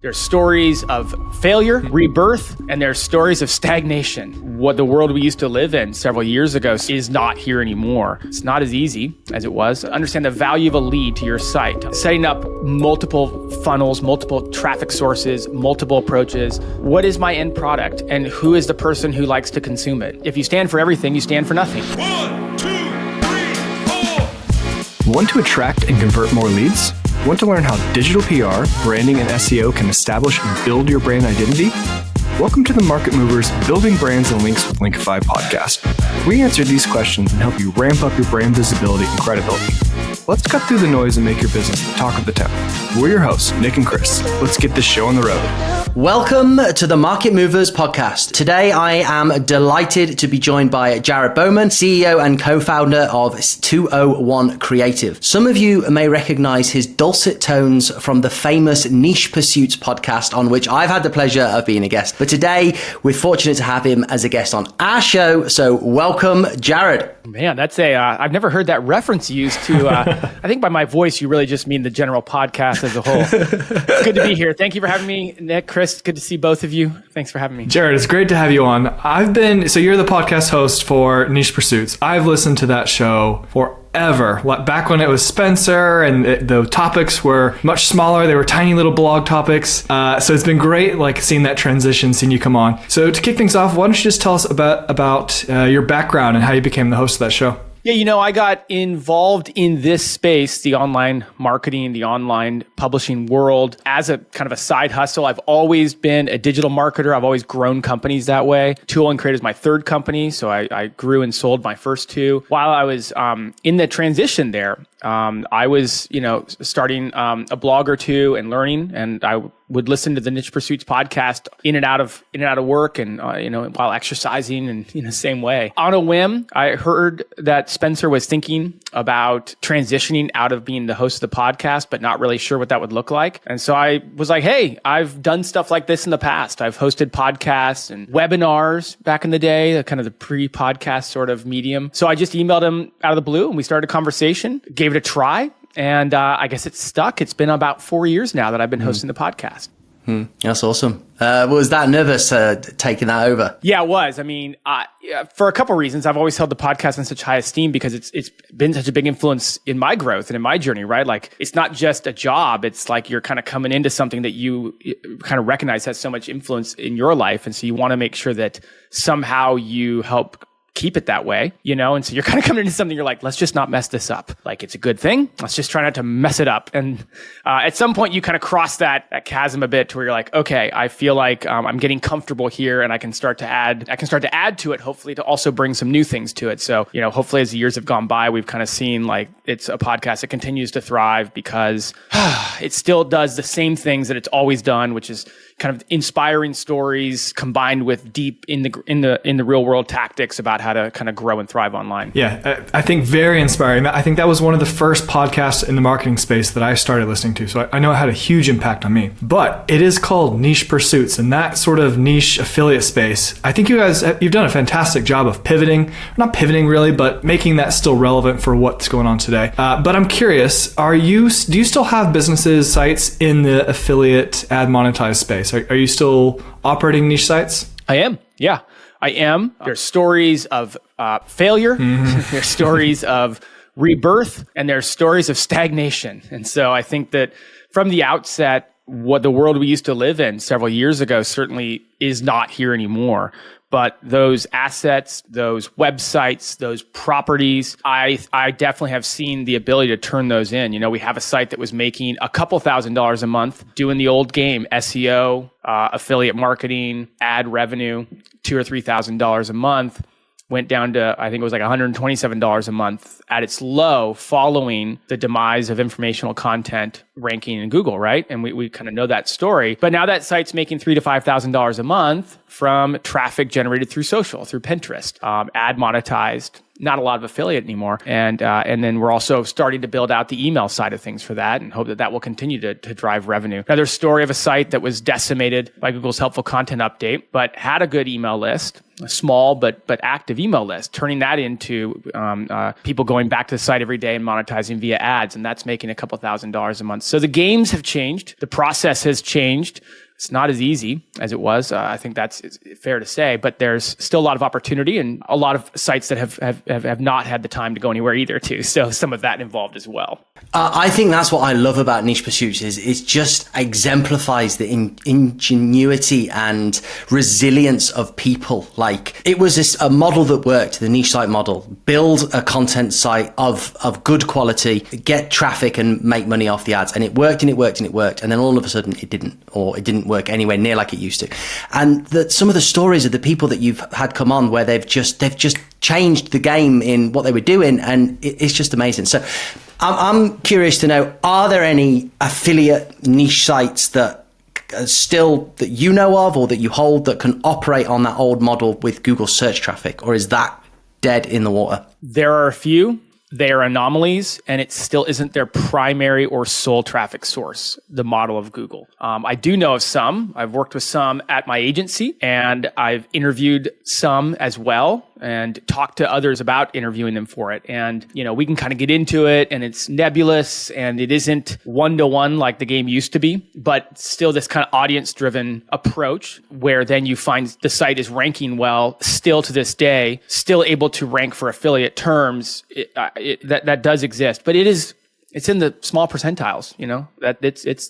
There's stories of failure, rebirth, and there's stories of stagnation. What the world we used to live in several years ago is not here anymore. It's not as easy as it was. Understand the value of a lead to your site. Setting up multiple funnels, multiple traffic sources, multiple approaches. What is my end product and who is the person who likes to consume it? If you stand for everything, you stand for nothing. 1, 2, 3, 4. Want to attract and convert more leads? Want to learn how digital PR, branding, and SEO can establish and build your brand identity? Welcome to the Market Movers Building Brands and Links with Linkify podcast. We answer these questions and help you ramp up your brand visibility and credibility. Let's cut through the noise and make your business the talk of the town. We're your hosts, Nick and Chris. Let's get this show on the road. Welcome to the Market Movers podcast. Today, I am delighted to be joined by Jared Bauman, CEO and co-founder of 201 Creative. Some of you may recognize his dulcet tones from the famous Niche Pursuits podcast, on which I've had the pleasure of being a guest. But today, we're fortunate to have him as a guest on our show. So welcome, Jared. Man, that's I've never heard that reference used to, I think by my voice, you really just mean the general podcast as a whole. It's good to be here. Thank you for having me, Nick, Chris. Good to see both of you. Thanks for having me. Jared, it's great to have you on. So you're the podcast host for Niche Pursuits. I've listened to that show forever. Back when it was Spencer and the topics were much smaller. They were tiny little blog topics. So it's been great seeing that transition, seeing you come on. So to kick things off, why don't you just tell us about your background and how you became the host of that show? Yeah, I got involved in this space, the online marketing, the online publishing world, as a kind of a side hustle. I've always been a digital marketer. I've always grown companies that way. 201 Creative is my third company, so I grew and sold my first two. While I was in the transition there, I was, starting a blog or two and learning, and I would listen to the Niche Pursuits podcast in and out of work, and while exercising, and in the same way. On a whim, I heard that Spencer was thinking about transitioning out of being the host of the podcast, but not really sure what that would look like. And so I was like, hey, I've done stuff like this in the past. I've hosted podcasts and webinars back in the day, kind of the pre-podcast sort of medium. So I just emailed him out of the blue, and we started a conversation, gave it a try. And I guess it's stuck. It's been about 4 years now that I've been hosting the podcast. That's awesome. Was that nervous taking that over? Yeah, it was. I mean, for a couple of reasons, I've always held the podcast in such high esteem because it's been such a big influence in my growth and in my journey, right? Like, it's not just a job. It's like you're kind of coming into something that you kind of recognize has so much influence in your life. And so you want to make sure that somehow you help keep it that way, and so you're kind of coming into something, you're like, let's just not mess this up. Like, it's a good thing. Let's just try not to mess it up. And at some point you kind of cross that chasm a bit to where you're like, okay, I feel like I'm getting comfortable here, and I can start to add to it, hopefully to also bring some new things to it. So, hopefully as the years have gone by, we've kind of seen like it's a podcast that continues to thrive because it still does the same things that it's always done, which is kind of inspiring stories combined with deep in the real world tactics about how to kind of grow and thrive online. Yeah, I think very inspiring. I think that was one of the first podcasts in the marketing space that I started listening to. So I know it had a huge impact on me. But it is called Niche Pursuits, and that sort of niche affiliate space. I think you've done a fantastic job of pivoting, not pivoting really, but making that still relevant for what's going on today. But I'm curious, do you still have businesses, sites in the affiliate ad monetized space? Are you still operating niche sites? I am. Yeah, I am. There's stories of failure. There's stories of rebirth, and there's stories of stagnation. And so I think that from the outset, what the world we used to live in several years ago certainly is not here anymore. But those assets, those websites, those properties, I definitely have seen the ability to turn those in. We have a site that was making a couple $1,000s a month doing the old game, SEO, affiliate marketing, ad revenue, $2,000 or $3,000 a month. Went down to, I think it was like $127 a month at its low following the demise of informational content ranking in Google, right? And we kind of know that story. But now that site's making $3,000 to $5,000 a month from traffic generated through social, through Pinterest, ad monetized. not a lot of affiliate anymore. And then we're also starting to build out the email side of things for that and hope that that will continue to drive revenue. Another story of a site that was decimated by Google's helpful content update, but had a good email list, a small but active email list, turning that into people going back to the site every day and monetizing via ads. And that's making a couple $1,000s a month. So the games have changed. The process has changed. It's not as easy as it was. I think that's fair to say, but there's still a lot of opportunity and a lot of sites that have not had the time to go anywhere either too. So some of that involved as well. I think that's what I love about Niche Pursuits is it just exemplifies the ingenuity and resilience of people. Like it was a model that worked, the niche site model, build a content site of good quality, get traffic and make money off the ads. And it worked and it worked and it worked. And then all of a sudden it didn't, or it didn't work anywhere near like it used to. And some of the stories of the people that you've had come on where they've just changed the game in what they were doing, and it's just amazing. So I'm curious to know, are there any affiliate niche sites that you know of or that you hold that can operate on that old model with Google search traffic, or is that dead in the water? There are a few. They are anomalies, and it still isn't their primary or sole traffic source, the model of Google. I do know of some. I've worked with some at my agency, and I've interviewed some as well and talked to others about interviewing them for it. And, we can kind of get into it, and it's nebulous, and it isn't one-to-one like the game used to be, but still this kind of audience-driven approach where then you find the site is ranking well, still to this day, still able to rank for affiliate terms. That does exist, but it's in the small percentiles, that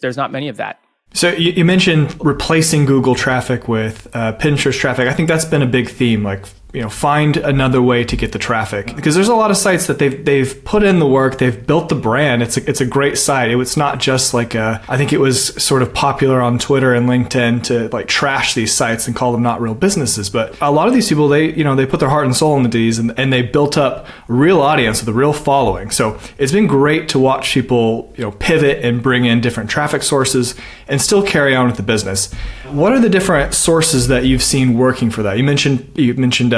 there's not many of that. So you mentioned replacing Google traffic with Pinterest traffic. I think that's been a big theme, like, find another way to get the traffic, because there's a lot of sites that they've put in the work, they've built the brand. It's a great site. It's not just like I think it was sort of popular on Twitter and LinkedIn to like trash these sites and call them not real businesses. But a lot of these people, they put their heart and soul into these, and they built up a real audience with a real following. So it's been great to watch people, pivot and bring in different traffic sources and still carry on with the business. What are the different sources that you've seen working for that? You mentioned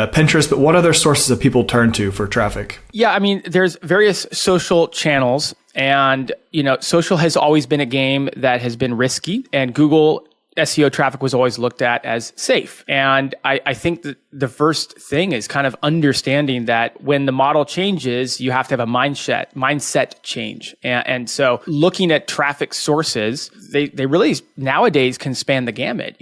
Pinterest, but what other sources that people turn to for traffic? Yeah, there's various social channels, and social has always been a game that has been risky, and Google SEO traffic was always looked at as safe. And I think that the first thing is kind of understanding that when the model changes, you have to have a mindset change. And so looking at traffic sources, they really nowadays can span the gamut.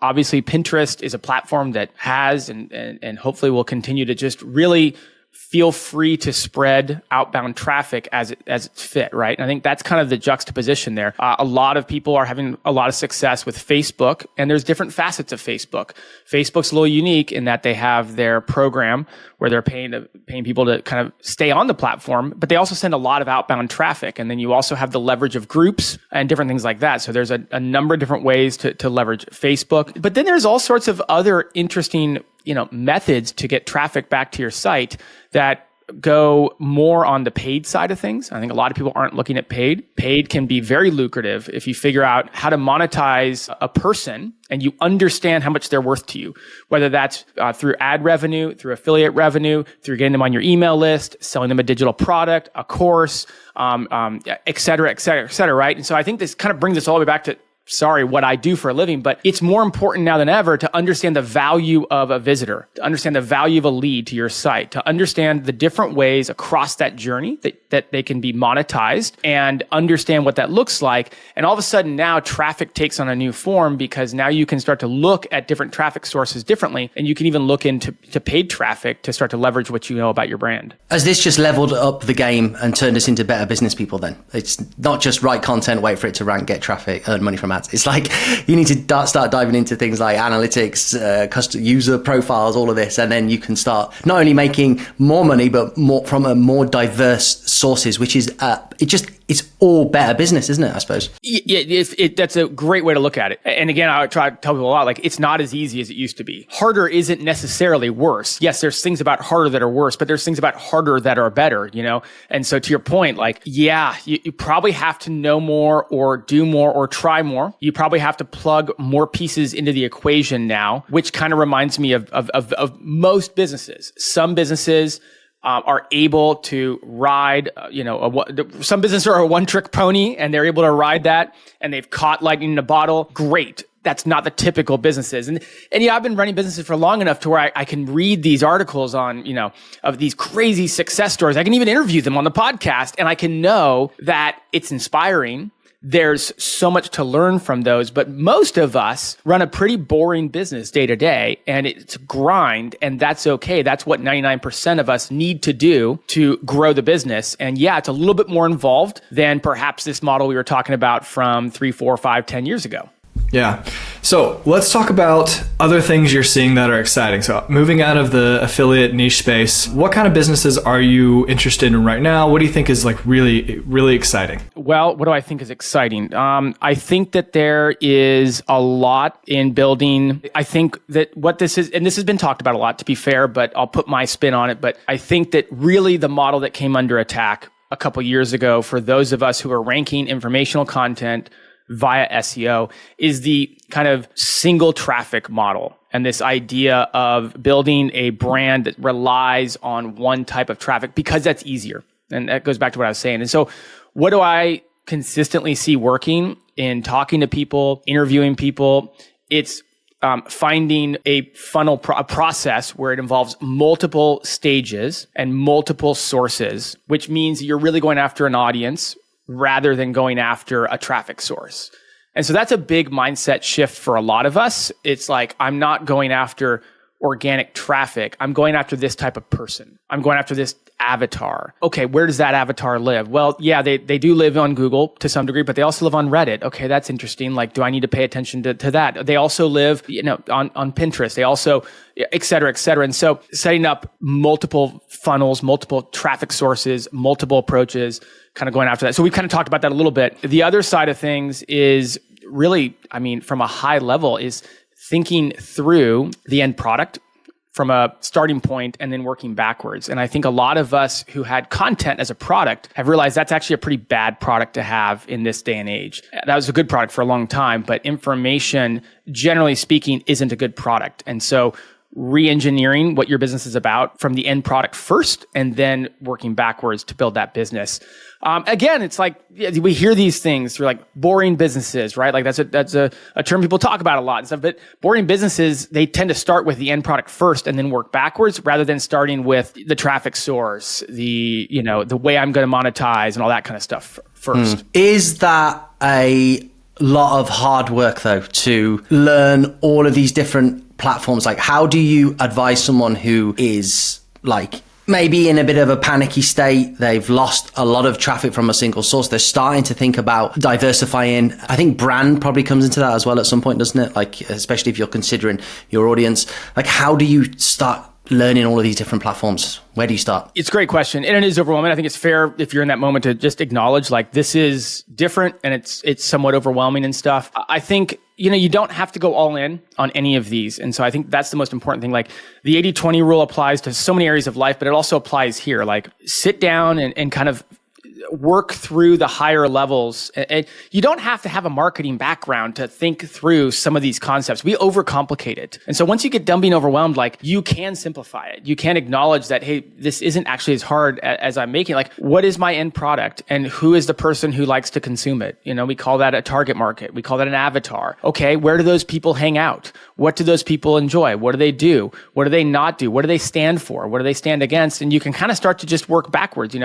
Obviously Pinterest is a platform that has and hopefully will continue to just really feel free to spread outbound traffic as it's fit, right? And I think that's kind of the juxtaposition there. A lot of people are having a lot of success with Facebook, and there's different facets of Facebook. Facebook's a little unique in that they have their program where they're paying people to kind of stay on the platform, but they also send a lot of outbound traffic. And then you also have the leverage of groups and different things like that. So there's a number of different ways to leverage Facebook. But then there's all sorts of other interesting methods to get traffic back to your site that go more on the paid side of things. I think a lot of people aren't looking at paid. Paid can be very lucrative if you figure out how to monetize a person and you understand how much they're worth to you, whether that's through ad revenue, through affiliate revenue, through getting them on your email list, selling them a digital product, a course, et cetera, et cetera, et cetera, right? And so I think this kind of brings us all the way back to what I do for a living, but it's more important now than ever to understand the value of a visitor, to understand the value of a lead to your site, to understand the different ways across that journey that they can be monetized and understand what that looks like. And all of a sudden now traffic takes on a new form because now you can start to look at different traffic sources differently. And you can even look into paid traffic to start to leverage what you know about your brand. Has this just leveled up the game and turned us into better business people then? It's not just write content, wait for it to rank, get traffic, earn money from ads. It's like you need to start diving into things like analytics, custom user profiles, all of this, and then you can start not only making more money, but more from a more diverse sources, which is it's all better business, isn't it? I suppose. Yeah, that's a great way to look at it. And again, I try to tell people a lot, like, it's not as easy as it used to be. Harder isn't necessarily worse. Yes, there's things about harder that are worse, but there's things about harder that are better, you know? And so to your point, like, yeah, you probably have to know more or do more or try more. You probably have to plug more pieces into the equation now, which kind of reminds me of most businesses. Some businesses are able to ride, some businesses are a one-trick pony and they're able to ride that and they've caught lightning in a bottle. Great. That's not the typical businesses. And yeah, I've been running businesses for long enough to where I can read these articles on, of these crazy success stories. I can even interview them on the podcast and I can know that it's inspiring. There's so much to learn from those, but most of us run a pretty boring business day to day and it's a grind, and that's okay. That's what 99% of us need to do to grow the business. And yeah, it's a little bit more involved than perhaps this model we were talking about from 3, 4, 5, 10 years ago. Yeah. So let's talk about other things you're seeing that are exciting. So moving out of the affiliate niche space, what kind of businesses are you interested in right now? What do you think is like really, really exciting? Well, what do I think is exciting? I think that there is a lot in building. I think that what this is, and this has been talked about a lot to be fair, but I'll put my spin on it. But I think that really the model that came under attack a couple years ago for those of us who are ranking informational content via SEO is the kind of single traffic model. And this idea of building a brand that relies on one type of traffic because that's easier. And that goes back to what I was saying. And so what do I consistently see working in talking to people, interviewing people? It's finding a funnel a process where it involves multiple stages and multiple sources, which means you're really going after an audience rather than going after a traffic source. And so that's a big mindset shift for a lot of us. It's like, I'm not going after organic traffic. I'm going after this type of person. I'm going after this avatar. Okay, where does that avatar live? Well, yeah, they do live on Google to some degree, but they also live on Reddit. Okay, that's interesting. Like, do I need to pay attention to that? They also live, on Pinterest. They also, et cetera, et cetera. And so setting up multiple funnels, multiple traffic sources, multiple approaches, kind of going after that. So we've kind of talked about that a little bit. The other side of things is really, from a high level, is thinking through the end product from a starting point and then working backwards. And I think a lot of us who had content as a product have realized that's actually a pretty bad product to have in this day and age. That was a good product for a long time, but information, generally speaking, isn't a good product. And so re-engineering what your business is about from the end product first and then working backwards to build that business. Again, it's like, we hear these things through like boring businesses, right? Like that's a term people talk about a lot and stuff, but boring businesses, they tend to start with the end product first and then work backwards rather than starting with the traffic source, the way I'm going to monetize and all that kind of stuff first. Is that a lot of hard work though, to learn all of these different platforms? Like, how do you advise someone who is like maybe in a bit of a panicky state? They've lost a lot of traffic from a single source. They're starting to think about diversifying. I think brand probably comes into that as well at some point, doesn't it? Like, especially if you're considering your audience. Like, how do you start learning all of these different platforms? Where do you start? It's a great question. And it is overwhelming. I think it's fair if you're in that moment to just acknowledge like this is different and it's somewhat overwhelming and stuff. I think, you don't have to go all in on any of these. And so I think that's the most important thing. Like the 80-20 rule applies to so many areas of life, but it also applies here. Like sit down and kind of work through the higher levels. And you don't have to have a marketing background to think through some of these concepts. We overcomplicate it. And so once you get done being overwhelmed, like you can simplify it. You can acknowledge that, hey, this isn't actually as hard as I'm making. Like, what is my end product and who is the person who likes to consume it? We call that a target market. We call that an avatar. Okay, where do those people hang out? What do those people enjoy? What do they do? What do they not do? What do they stand for? What do they stand against? And you can kind of start to just work backwards,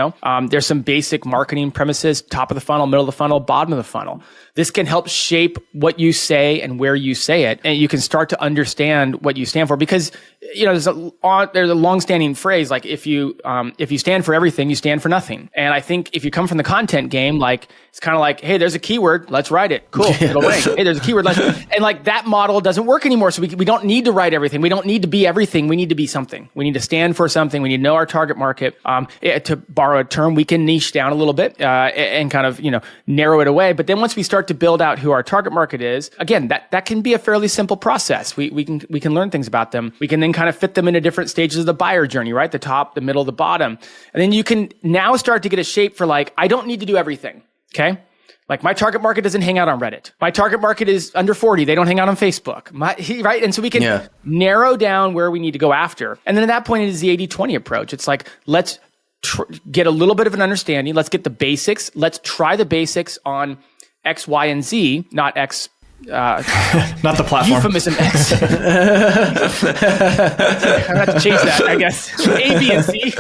There's some basic marketing premises, top of the funnel, middle of the funnel, bottom of the funnel. This can help shape what you say and where you say it. And you can start to understand what you stand for because, there's a long-standing phrase, like if you stand for everything, you stand for nothing. And I think if you come from the content game, like it's kind of like, hey, there's a keyword, let's write it. Cool, it'll rank. Hey, there's a keyword, and like that model doesn't work anymore more. So we don't need to write everything. We don't need to be everything. We need to be something. We need to stand for something. We need to know our target market. To borrow a term, we can niche down a little bit and kind of, narrow it away. But then once we start to build out who our target market is, again, that can be a fairly simple process. We can learn things about them. We can then kind of fit them into different stages of the buyer journey, right? The top, the middle, the bottom. And then you can now start to get a shape for like, I don't need to do everything. Okay. Like my target market doesn't hang out on Reddit. My target market is under 40. They don't hang out on Facebook. Right? And so we can narrow down where we need to go after. And then at that point, it is the 80-20 approach. It's like, let's get a little bit of an understanding. Let's get the basics. Let's try the basics on X, Y, and Z, not X. Not the platform. Euphemism X. I have to change that, I guess. A, B, and C.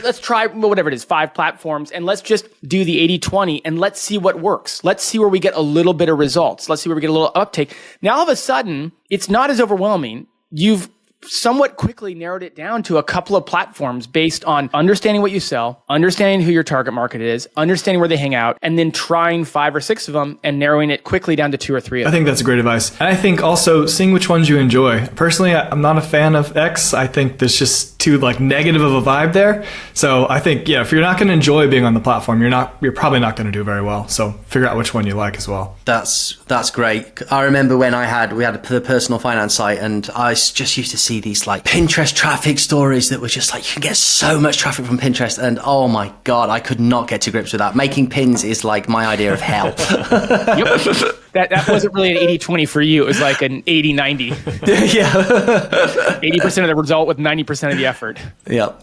Let's try whatever it is, 5 platforms, and let's just do the 80-20 and let's see what works. Let's see where we get a little bit of results. Let's see where we get a little uptake. Now, all of a sudden, it's not as overwhelming. You've somewhat quickly narrowed it down to a couple of platforms based on understanding what you sell, understanding who your target market is, understanding where they hang out, and then trying 5 or 6 of them and narrowing it quickly down to 2 or 3 of them. I think that's great advice. And I think also seeing which ones you enjoy. Personally, I'm not a fan of X. I think there's just too negative of a vibe there. So I think, if you're not going to enjoy being on the platform, you're probably not going to do very well. So figure out which one you like as well. That's great. I remember when we had the personal finance site, and I just used to see these like Pinterest traffic stories that were just like, you can get so much traffic from Pinterest, and oh my God, I could not get to grips with that. Making pins is like my idea of hell. Yep. That wasn't really an 80-20 for you. It was like an 80-90. Yeah. 80% of the result with 90% of the effort. Yeah.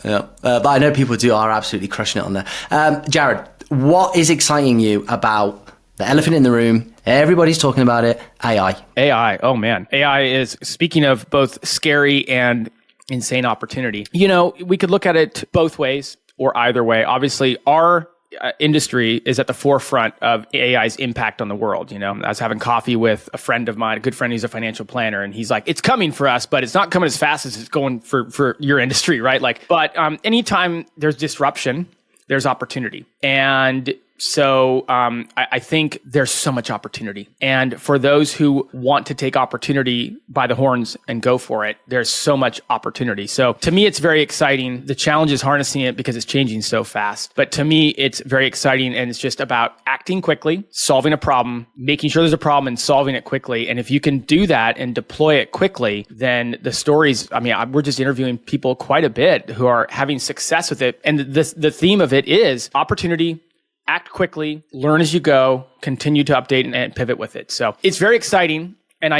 But I know people are absolutely crushing it on there. Jared, what is exciting you about the elephant in the room? Everybody's talking about it. AI. Oh man. AI is, speaking of both scary and insane opportunity. We could look at it both ways or either way. Obviously, our industry is at the forefront of AI's impact on the world. I was having coffee with a friend of mine, a good friend who's a financial planner, and he's like, it's coming for us, but it's not coming as fast as it's going for your industry, right? But anytime there's disruption, there's opportunity. And so I think there's so much opportunity. And for those who want to take opportunity by the horns and go for it, there's so much opportunity. So to me, it's very exciting. The challenge is harnessing it because it's changing so fast. But to me, it's very exciting. And it's just about acting quickly, solving a problem, making sure there's a problem and solving it quickly. And if you can do that and deploy it quickly, then the stories, we're just interviewing people quite a bit who are having success with it. And the theme of it is opportunity, act quickly, learn as you go, continue to update and pivot with it. So it's very exciting. And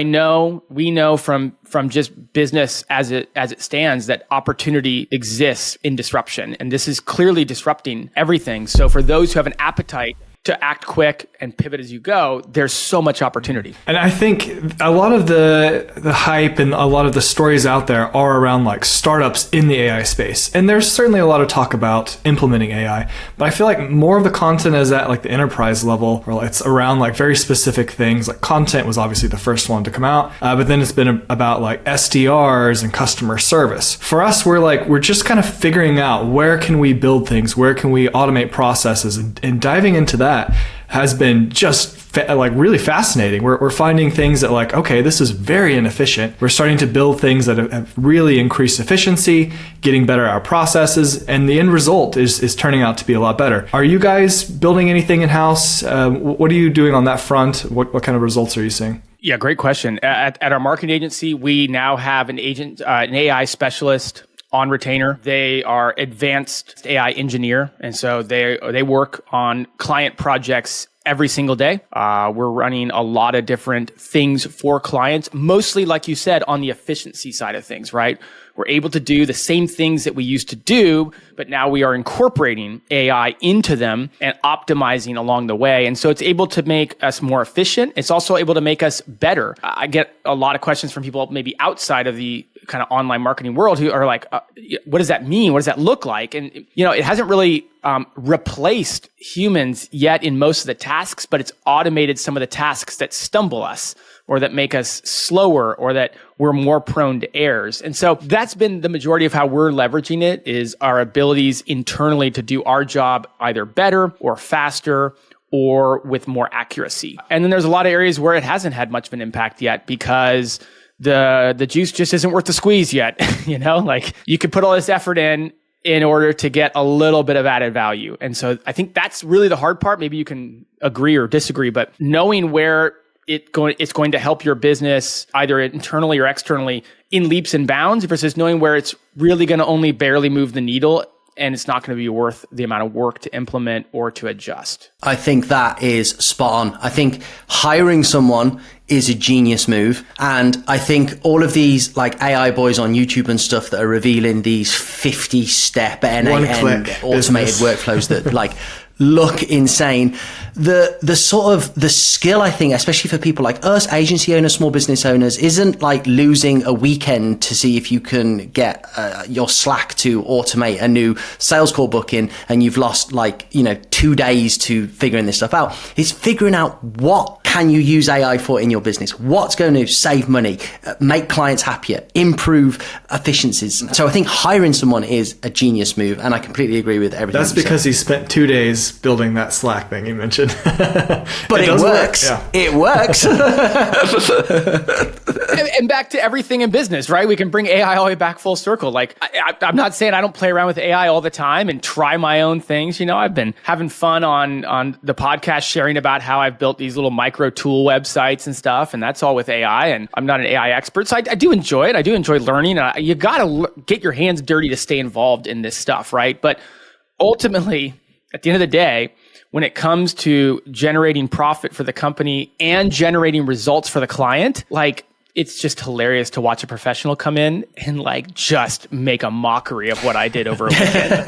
we know from just business as it stands that opportunity exists in disruption. And this is clearly disrupting everything. So for those who have an appetite to act quick and pivot as you go, there's so much opportunity. And I think a lot of the hype and a lot of the stories out there are around like startups in the AI space. And there's certainly a lot of talk about implementing AI, but I feel like more of the content is at like the enterprise level, or it's around like very specific things. Like content was obviously the first one to come out, but then it's been about like SDRs and customer service. For us, we're just kind of figuring out where can we build things, where can we automate processes, and diving into that has been just really fascinating. We're finding things that okay, this is very inefficient. We're starting to build things that have really increased efficiency, getting better at our processes, and the end result is turning out to be a lot better. Are you guys building anything in-house? What are you doing on that front? What kind of results are you seeing? Yeah, great question. At our marketing agency, we now have an AI specialist on retainer. They are advanced AI engineer. And so they work on client projects every single day. We're running a lot of different things for clients, mostly, like you said, on the efficiency side of things, right? We're able to do the same things that we used to do, but now we are incorporating AI into them and optimizing along the way. And so it's able to make us more efficient. It's also able to make us better. I get a lot of questions from people maybe outside of the kind of online marketing world who are like, what does that mean? What does that look like? And, it hasn't really replaced humans yet in most of the tasks, but it's automated some of the tasks that stumble us or that make us slower or that we're more prone to errors. And so that's been the majority of how we're leveraging it, is our abilities internally to do our job either better or faster or with more accuracy. And then there's a lot of areas where it hasn't had much of an impact yet because the juice just isn't worth the squeeze yet. Like you could put all this effort in order to get a little bit of added value. And so I think that's really the hard part. Maybe you can agree or disagree, but knowing where it's going to help your business either internally or externally in leaps and bounds versus knowing where it's really going to only barely move the needle and it's not going to be worth the amount of work to implement or to adjust. I think that is spot on. I think hiring someone is a genius move. And I think all of these like AI boys on YouTube and stuff that are revealing these 50-step end-to-end automated workflows that like look insane. The sort of the skill, I think, especially for people like us, agency owners, small business owners, isn't like losing a weekend to see if you can get your Slack to automate a new sales call booking and you've lost 2 days to figuring this stuff out. It's figuring out what can you use AI for in your business, what's going to save money, make clients happier, improve efficiencies. So I think hiring someone is a genius move, and I completely agree with everything. That's because he spent 2 days building that Slack thing you mentioned. But it works. Yeah. It works. And back to everything in business, right? We can bring AI all the way back full circle. Like, I'm not saying I don't play around with AI all the time and try my own things. I've been having fun on the podcast, sharing about how I've built these little micro tool websites and stuff. And that's all with AI. And I'm not an AI expert. So I do enjoy it. I do enjoy learning. You got to get your hands dirty to stay involved in this stuff, right? But ultimately, at the end of the day, when it comes to generating profit for the company and generating results for the client, like, it's just hilarious to watch a professional come in and like just make a mockery of what I did over a weekend,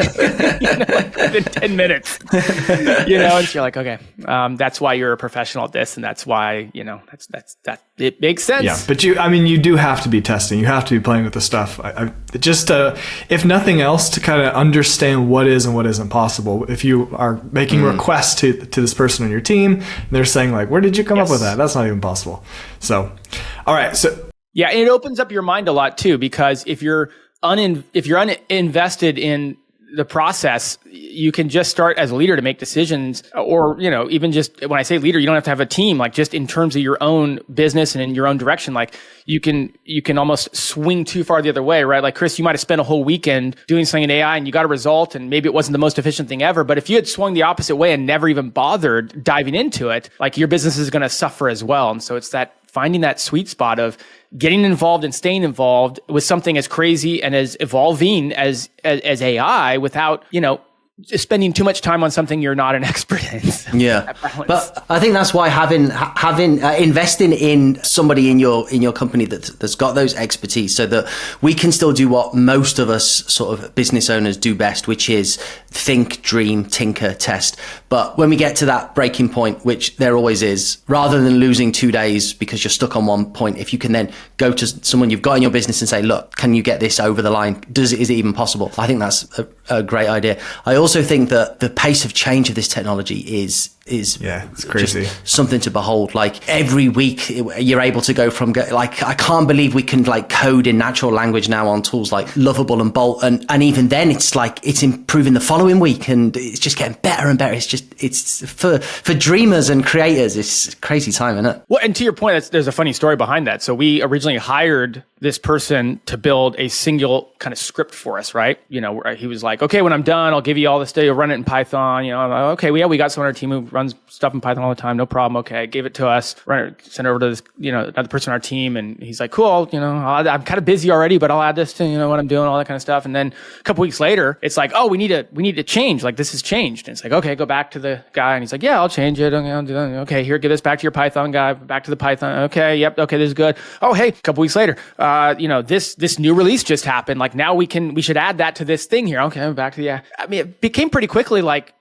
within 10 minutes, and you're like, okay, that's why you're a professional at this. And that's why, that it makes sense. Yeah. But you do have to be testing. You have to be playing with the stuff. If nothing else, to kind of understand what is and what isn't possible. If you are making requests to this person on your team, and they're saying like, where did you come up with that? That's not even possible. So, all right. So yeah, and it opens up your mind a lot too, because if you're uninvested in the process, you can just start as a leader to make decisions, or even just when I say leader, you don't have to have a team. Like just in terms of your own business and in your own direction, like you can almost swing too far the other way, right? Like Chris, you might have spent a whole weekend doing something in AI and you got a result, and maybe it wasn't the most efficient thing ever. But if you had swung the opposite way and never even bothered diving into it, like your business is going to suffer as well. And so it's that finding that sweet spot of getting involved and staying involved with something as crazy and as evolving as AI without, spending too much time on something you're not an expert in. So yeah. But I think that's why having investing in somebody in your company that's got those expertise, so that we can still do what most of us sort of business owners do best, which is think, dream, tinker, test. But when we get to that breaking point, which there always is, rather than losing 2 days because you're stuck on one point, if you can then go to someone you've got in your business and say, look, can you get this over the line? Is it even possible? I think that's a great idea. I also think that the pace of change of this technology is it's crazy. Just something to behold. Like every week you're able to go from I can't believe we can like code in natural language now on tools like Lovable and Bolt, and even then it's like it's improving the following week and it's just getting better and better. It's for dreamers and creators, it's a crazy time, isn't it? Well, and to your point, there's a funny story behind that. So we originally hired this person to build a single kind of script for us, right? He was like, okay, when I'm done, I'll give you all this data, run it in Python. I'm like, okay, we got someone on our team who runs stuff in Python all the time, no problem. Okay, gave it to us, send it over to this, another person on our team, and he's like, cool, I'm kind of busy already, but I'll add this to what I'm doing, all that kind of stuff. And then a couple weeks later, it's like, oh, we need to change. Like this has changed. And it's like, okay, go back to the guy, and he's like, yeah, I'll change it. Okay, I'll do that. Okay, here, give this back to your Python guy. Back to the Python. Okay, yep. Okay, this is good. Oh, hey, a couple weeks later, this new release just happened. Like now we should add that to this thing here. Okay, back to I mean, it became pretty quickly like,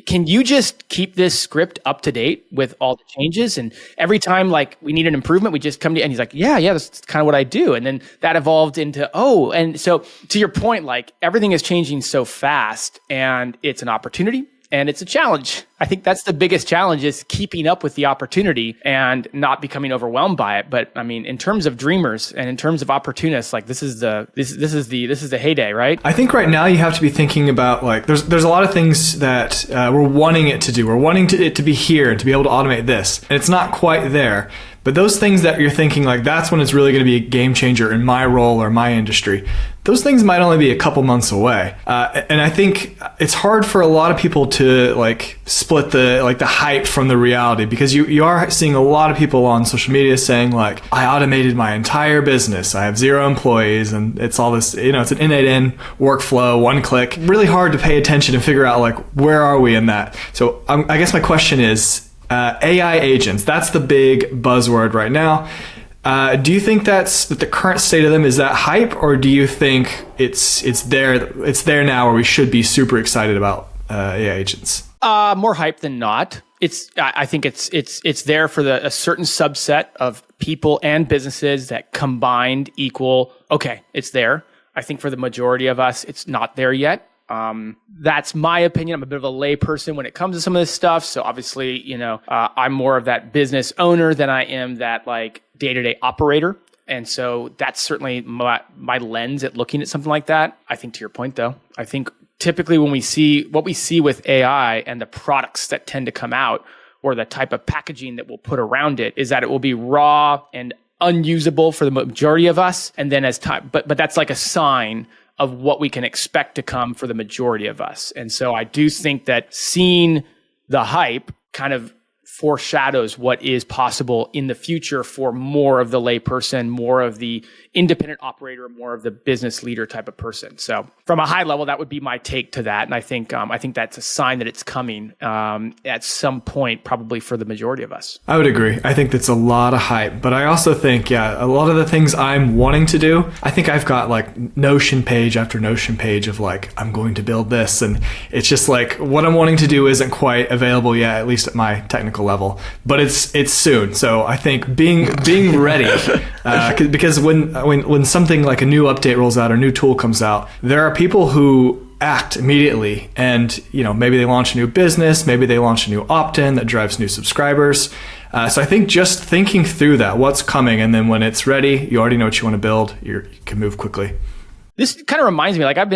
can you just keep this script up to date with all the changes? And every time like we need an improvement, we just come to, and he's like, yeah, that's kind of what I do. And then that evolved into, and so to your point, like everything is changing so fast, and it's an opportunity and it's a challenge. I think that's the biggest challenge, is keeping up with the opportunity and not becoming overwhelmed by it. But I mean, in terms of dreamers and in terms of opportunists, like this is the heyday, right? I think right now you have to be thinking about like there's a lot of things that we're wanting it to do. We're wanting it to be here and to be able to automate this, and it's not quite there. But those things that you're thinking like, that's when it's really going to be a game changer in my role or my industry, those things might only be a couple months away. And I think it's hard for a lot of people to like split the hype from the reality, because you are seeing a lot of people on social media saying like, I automated my entire business. I have 0 employees, and it's all this, it's an end-to-end workflow, one click. Really hard to pay attention and figure out like, where are we in that? So I guess my question is, AI agents, that's the big buzzword right now. Do you think that the current state of them is that hype, or do you think it's there now, where we should be super excited about AI agents? More hype than not. I think it's there for a certain subset of people and businesses that combined equal, okay, it's there. I think for the majority of us, it's not there yet. That's my opinion. I'm a bit of a lay person when it comes to some of this stuff. So obviously, I'm more of that business owner than I am that like day-to-day operator. And so that's certainly my lens at looking at something like that. I think to your point though, I think typically when we see what we see with AI and the products that tend to come out, or the type of packaging that we'll put around it, is that it will be raw and unusable for the majority of us. And then as time, but that's like a sign of what we can expect to come for the majority of us. And so I do think that seeing the hype kind of foreshadows what is possible in the future for more of the layperson, more of the independent operator, more of the business leader type of person. So from a high level, that would be my take to that. And I think that's a sign that it's coming at some point, probably for the majority of us. I would agree. I think that's a lot of hype, but I also think, a lot of the things I'm wanting to do, I think I've got like Notion page after Notion page of like, I'm going to build this. And it's just like, what I'm wanting to do isn't quite available yet, at least at my technical level, but it's soon. So I think being ready, because when something like a new update rolls out or new tool comes out, there are people who act immediately, and maybe they launch a new business, maybe they launch a new opt-in that drives new subscribers. So I think just thinking through that, what's coming, and then when it's ready, you already know what you want to build, you can move quickly. This kind of reminds me, like I'm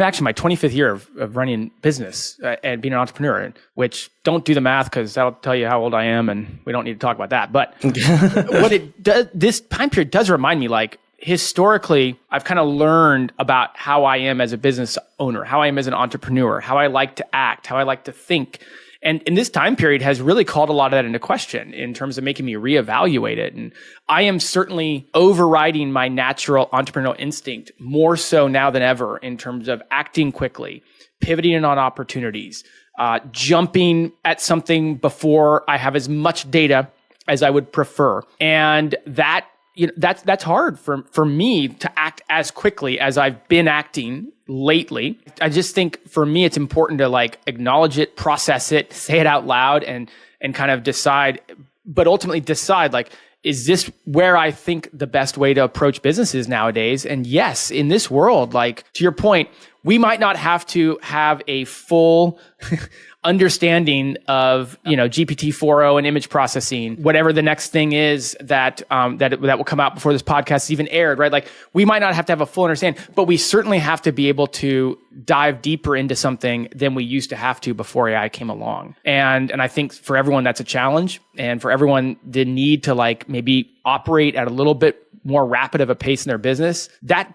actually my 25th year of running business and being an entrepreneur, which don't do the math because that'll tell you how old I am, and we don't need to talk about that. But what it does, this time period does remind me, like historically, I've kind of learned about how I am as a business owner, how I am as an entrepreneur, how I like to act, how I like to think. And in this time period has really called a lot of that into question in terms of making me reevaluate it. And I am certainly overriding my natural entrepreneurial instinct more so now than ever in terms of acting quickly, pivoting in on opportunities, jumping at something before I have as much data as I would prefer. And that's hard for me to act as quickly as I've been acting lately. I just think for me, it's important to like acknowledge it, process it, say it out loud, and kind of decide, but ultimately decide like, is this where I think the best way to approach businesses nowadays? And yes, in this world, like to your point, we might not have to have a full understanding of GPT-4o and image processing, whatever the next thing is that will come out before this podcast is even aired, right? Like we might not have to have a full understanding, but we certainly have to be able to dive deeper into something than we used to have to before AI came along. And I think for everyone that's a challenge, and for everyone the need to like maybe operate at a little bit more rapid of a pace in their business, that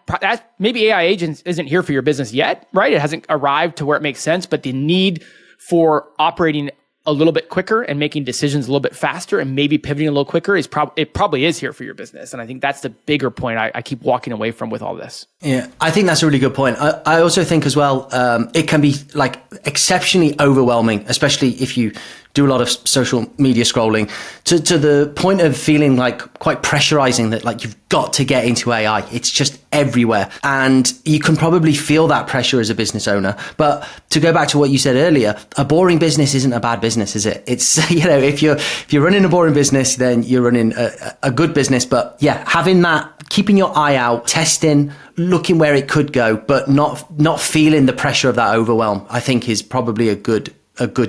maybe AI agents isn't here for your business yet, right? It hasn't arrived to where it makes sense, but the need for operating a little bit quicker and making decisions a little bit faster and maybe pivoting a little quicker it probably is here for your business. And I think that's the bigger point I keep walking away from with all this. Yeah, I think that's a really good point. I also think as well, it can be like exceptionally overwhelming, especially if you do a lot of social media scrolling, to the point of feeling like quite pressurizing that like you've got to get into AI. It's just everywhere. And you can probably feel that pressure as a business owner. But to go back to what you said earlier, a boring business isn't a bad business, is it? It's, if you're running a boring business, then you're running a good business. But yeah, having that, keeping your eye out, testing, looking where it could go, but not feeling the pressure of that overwhelm, I think is probably a good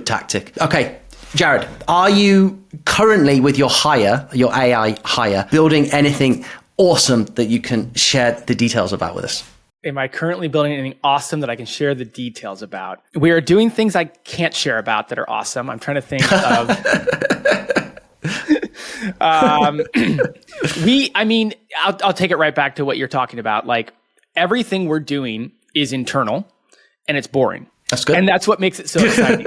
tactic. Okay. Jared, are you currently with your AI hire, building anything awesome that you can share the details about with us? Am I currently building anything awesome that I can share the details about? We are doing things I can't share about that are awesome. I'm trying to think of... I'll take it right back to what you're talking about. Like everything we're doing is internal and it's boring. That's good. And that's what makes it so exciting.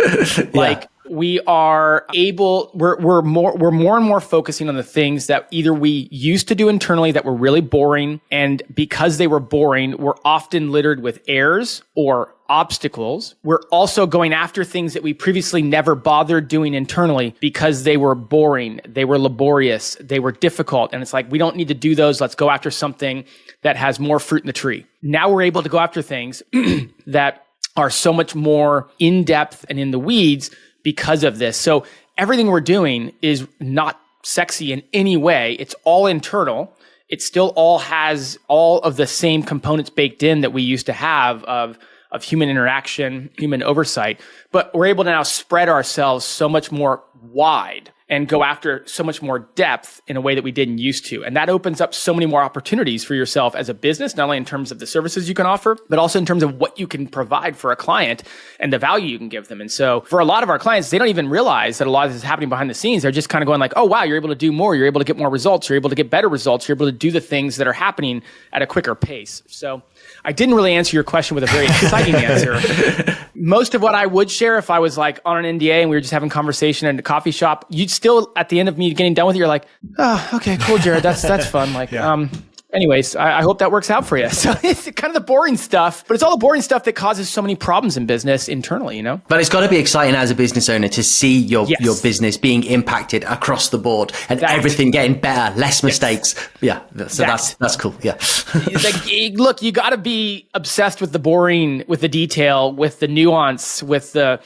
Like we are able, we're more and more focusing on the things that either we used to do internally that were really boring. And because they were boring, we're often littered with errors or obstacles. We're also going after things that we previously never bothered doing internally because they were boring, they were laborious, they were difficult. And it's like, we don't need to do those. Let's go after something that has more fruit in the tree. Now we're able to go after things that are so much more in depth and in the weeds because of this. So everything we're doing is not sexy in any way. It's all internal. It still all has all of the same components baked in that we used to have of human interaction, human oversight, but we're able to now spread ourselves so much more wide and go after so much more depth in a way that we didn't used to. And that opens up so many more opportunities for yourself as a business, not only in terms of the services you can offer, but also in terms of what you can provide for a client and the value you can give them. And so for a lot of our clients, they don't even realize that a lot of this is happening behind the scenes. They're just kind of going like, oh, wow, you're able to do more. You're able to get more results. You're able to get better results. You're able to do the things that are happening at a quicker pace. So I didn't really answer your question with a very exciting answer. Most of what I would share if I was like on an NDA and we were just having conversation in a coffee shop, you'd still, at the end of me getting done with it, you're like, oh, okay, cool, Jared. That's fun. Like, anyways, I hope that works out for you. So it's kind of the boring stuff, but it's all the boring stuff that causes so many problems in business internally, you know? But it's got to be exciting as a business owner to see your business being impacted across the board and everything getting better, less mistakes. Yeah. So that's cool. Yeah. Like, look, you got to be obsessed with the boring, with the detail, with the nuance, with that's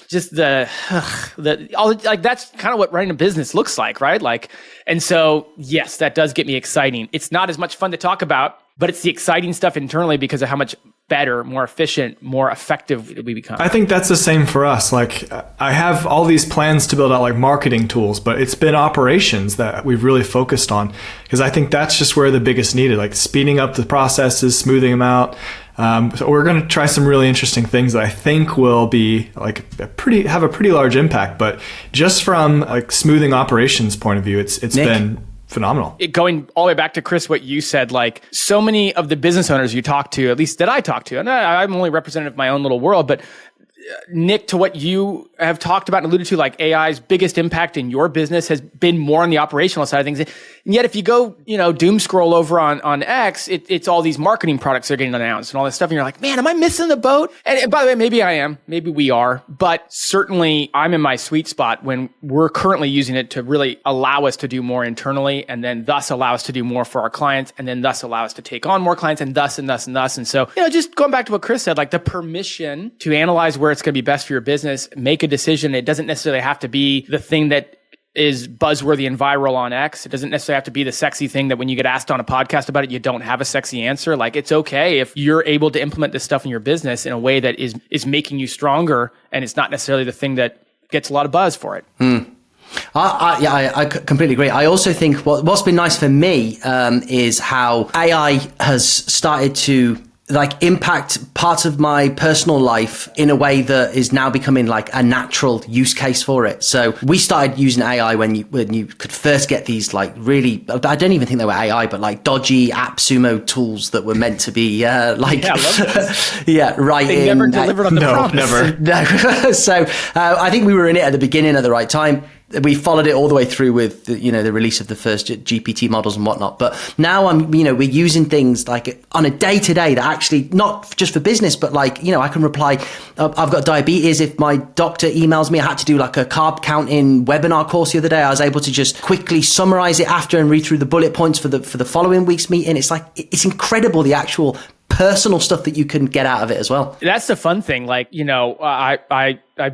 kind of what running a business looks like, right? Like, and so, yes, that does get me exciting. It's not as much fun to talk about, but it's the exciting stuff internally because of how much better, more efficient, more effective we become. I think that's the same for us. Like I have all these plans to build out like marketing tools, but it's been operations that we've really focused on because I think that's just where the biggest need is, like speeding up the processes, smoothing them out. So we're going to try some really interesting things that I think will be like have a pretty large impact, but just from like smoothing operations point of view, it's been phenomenal. Going all the way back to Chris, what you said, like so many of the business owners you talk to, at least that I talk to, and I'm only representative of my own little world, but Nick, to what you have talked about and alluded to, like AI's biggest impact in your business has been more on the operational side of things. And yet if you go, doom scroll over on X, it's all these marketing products that are getting announced and all this stuff. And you're like, man, am I missing the boat? And by the way, maybe I am, maybe we are, but certainly I'm in my sweet spot when we're currently using it to really allow us to do more internally and then thus allow us to do more for our clients and then thus allow us to take on more clients and thus and thus and thus. And so, just going back to what Chris said, like the permission to analyze where it's going to be best for your business, make a decision. It doesn't necessarily have to be the thing that is buzzworthy and viral on X. It doesn't necessarily have to be the sexy thing that when you get asked on a podcast about it, you don't have a sexy answer. Like it's okay if you're able to implement this stuff in your business in a way that is making you stronger and it's not necessarily the thing that gets a lot of buzz for it. I completely agree. I also think what's been nice for me is how AI has started to impact parts of my personal life in a way that is now becoming like a natural use case for it. So we started using AI when you could first get these like really, I don't even think they were AI, but like dodgy AppSumo tools that were meant to be I love this. right. They never delivered on the promise. Never. No. So I think we were in it at the beginning at the right time. We followed it all the way through with the release of the first GPT models and whatnot. But now we're using things like on a day to day that actually not just for business, but I can reply. I've got diabetes. If my doctor emails me, I had to do like a carb counting webinar course the other day. I was able to just quickly summarize it after and read through the bullet points for the following week's meeting. It's incredible the actual personal stuff that you can get out of it as well. That's the fun thing. I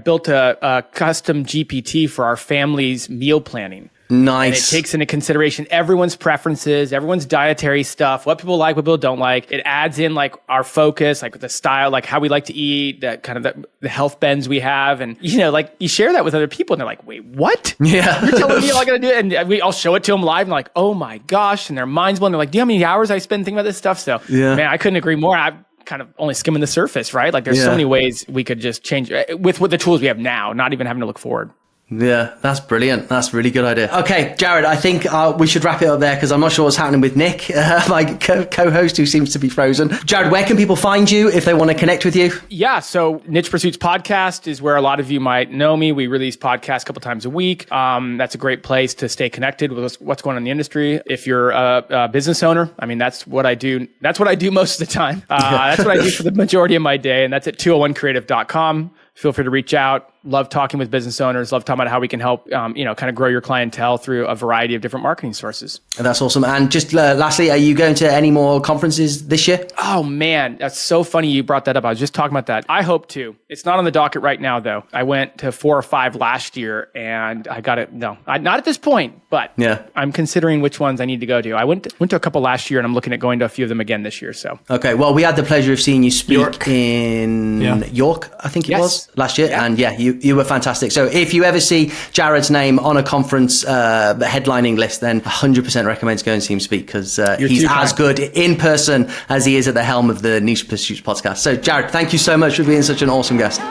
built a custom GPT for our family's meal planning. Nice. And it takes into consideration everyone's preferences, everyone's dietary stuff, what people like, what people don't like. It adds in like our focus, like the style, like how we like to eat, that kind of the health bends we have. And, you share that with other people and they're like, wait, what? Yeah. You're telling me I got to do it? And I'll show it to them live and like, oh my gosh. And their mind's blown. They're like, do you know how many hours I spend thinking about this stuff? So man, I couldn't agree more. I'm kind of only skimming the surface, right? Like there's so many ways we could just change with the tools we have now, not even having to look forward. Yeah, that's brilliant. That's a really good idea. Okay, Jared, I think we should wrap it up there because I'm not sure what's happening with Nick, my co-host who seems to be frozen. Jared, where can people find you if they want to connect with you? Yeah, so Niche Pursuits Podcast is where a lot of you might know me. We release podcasts a couple times a week. That's a great place to stay connected with what's going on in the industry. If you're a business owner, I mean, that's what I do. That's what I do most of the time. That's what I do for the majority of my day, and that's at 201creative.com. Feel free to reach out. Love talking with business owners. Love talking about how we can help, kind of grow your clientele through a variety of different marketing sources. That's awesome. And just lastly, are you going to any more conferences this year? Oh man, that's so funny you brought that up. I was just talking about that. I hope to. It's not on the docket right now though. I went to 4 or 5 last year and I got it. No, not at this point, but yeah, I'm considering which ones I need to go to. I went to a couple last year and I'm looking at going to a few of them again this year. So okay, well, we had the pleasure of seeing you speak in York, I think it was last year, and you were fantastic. So if you ever see Jared's name on a conference headlining list, then 100% recommend to go and see him speak because he's as good in person as he is at the helm of the Niche Pursuits podcast. So Jared, thank you so much for being such an awesome guest.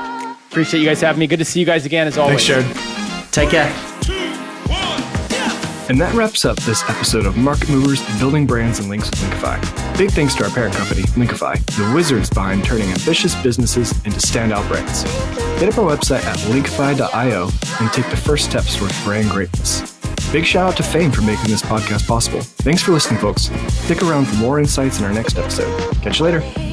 Appreciate you guys having me. Good to see you guys again as always. Thanks, Jared. Take care. And that wraps up this episode of Market Movers Building Brands and Links with Linkify. Big thanks to our parent company, Linkify, the wizards behind turning ambitious businesses into standout brands. Hit up our website at linkify.io and take the first steps towards brand greatness. Big shout out to Fame for making this podcast possible. Thanks for listening, folks. Stick around for more insights in our next episode. Catch you later.